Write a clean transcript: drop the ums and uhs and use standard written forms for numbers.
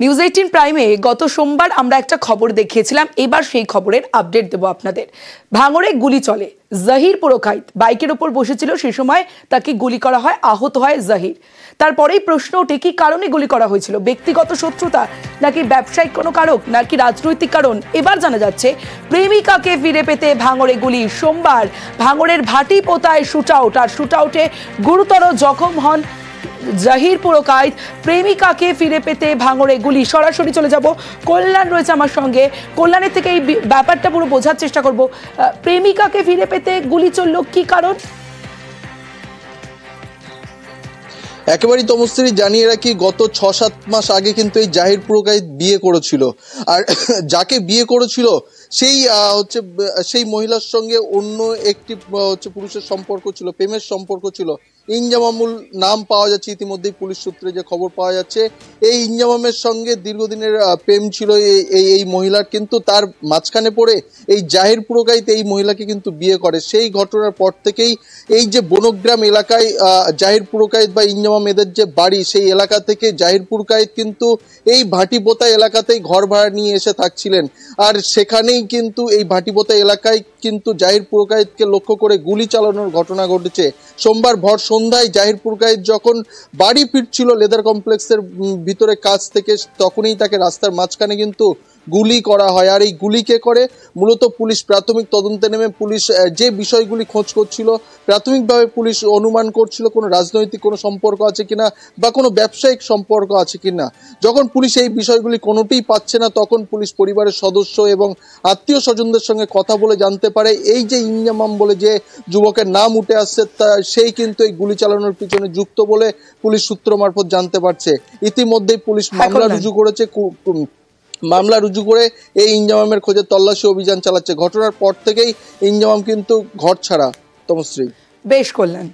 News 18 প্রাইমে গত সোমবার আমরা একটা খবর দেখিয়েছিলাম, এবার সেই খবরের আপডেট দেব আপনাদের। ভাঙড়ে গুলি চলে, জাহির পুরকাইত বাইকের উপর বসেছিল, সেই সময় তাকে গুলি করা হয়, আহত হয় জাহির। তারপরেই প্রশ্ন ওঠে কি কারণে গুলি করা হয়েছিল, ব্যক্তিগত শত্রুতা নাকি ব্যবসায়িক কোনো কারণ নাকি রাজনৈতিক কারণ। এবার জানা যাচ্ছে প্রেমিকাকে ফিরে পেতে ভাঙড়ে গুলি। সোমবার ভাঙড়ের ভাটি পোতায় শুট আউট, আর শুট আউটে গুরুতর জখম হন জাহির পুরকাইত। প্রেমিকাকে ফিরে পেতে ভাঙড়ে গুলি। সরাসরি চলে যাব, কল্যাণ রয়েছে আমার সঙ্গে, কল্যাণের থেকে এই ব্যাপারটা পুরো বোঝার চেষ্টা করব। প্রেমিকাকে ফিরে পেতে গুলি চললো, কি কারণ? একেবারেই তমস্ত্রী জানিয়ে রাখি, গত 6-7 মাস আগে কিন্তু এই জাহির পুরকাইত বিয়ে করেছিল, আর যাকে বিয়ে করেছিল সেই মহিলার সঙ্গে অন্য একটি পুরুষের সম্পর্ক ছিল, প্রেমের সম্পর্ক ছিল। ইনজামামুল নাম পাওয়া যাচ্ছে ইতিমধ্যেই, পুলিশ সূত্রে যে খবর পাওয়া যাচ্ছে এই ইনজামামের সঙ্গে দীর্ঘদিনের প্রেম ছিল এই মহিলার, কিন্তু তার মাঝখানে পড়ে এই জাহির পুরকাইত এই মহিলাকে কিন্তু বিয়ে করে। সেই ঘটনার পর থেকেই এই যে বনগ্রাম এলাকায় জাহির পুরকাইত বা ইনজামাম এদের যে বাড়ি, সেই এলাকা থেকে জাহির পুরকাইত কিন্তু এই ভাটিপোতা এলাকাতেই ঘর ভাড়া নিয়ে এসে থাকছিলেন। আর সেখানেই কিন্তু এই ভাটিপোতা এলাকায় কিন্তু জাহির পুরকাইতকে লক্ষ্য করে গুলি চালানোর ঘটনা ঘটেছে। সোমবার ভর সন্ধ্যায় জাহির পুরকাইত যখন বাড়ি ফিরছিল লেদার কমপ্লেক্সের ভিতরে কাজ থেকে, তখনই তাকে রাস্তার মাঝখানে কিন্তু গুলি করা হয়। আর এই গুলি কে করে, মূলত পুলিশ প্রাথমিক তদন্তে নেমে পুলিশ যে বিষয়গুলি খোঁজ করছিল, প্রাথমিকভাবে পুলিশ অনুমান করছিল কোনো রাজনৈতিক কোনো সম্পর্ক আছে কিনা বা কোনো ব্যবসায়িক সম্পর্ক আছে কিনা। যখন পুলিশ এই বিষয়গুলি কোনোটিই পাচ্ছে না, তখন পুলিশ পরিবারের সদস্য এবং আত্মীয় স্বজনদের সঙ্গে কথা বলে জানতে পারে এই যে ইনজামাম বলে যে যুবকের নাম উঠে আসছে, সেই কিন্তু এই গুলি চালানোর পিছনে যুক্ত বলে পুলিশ সূত্র মারফত জানতে পারছে। ইতিমধ্যেই পুলিশ মামলা রুজু করে এই ইনজামামের খোঁজে তল্লাশি অভিযান চালাচ্ছে। ঘটনার পর থেকেই ইনজামাম কিন্তু ঘর ছাড়া। তমশ্রী, বেশ কল্যাণ।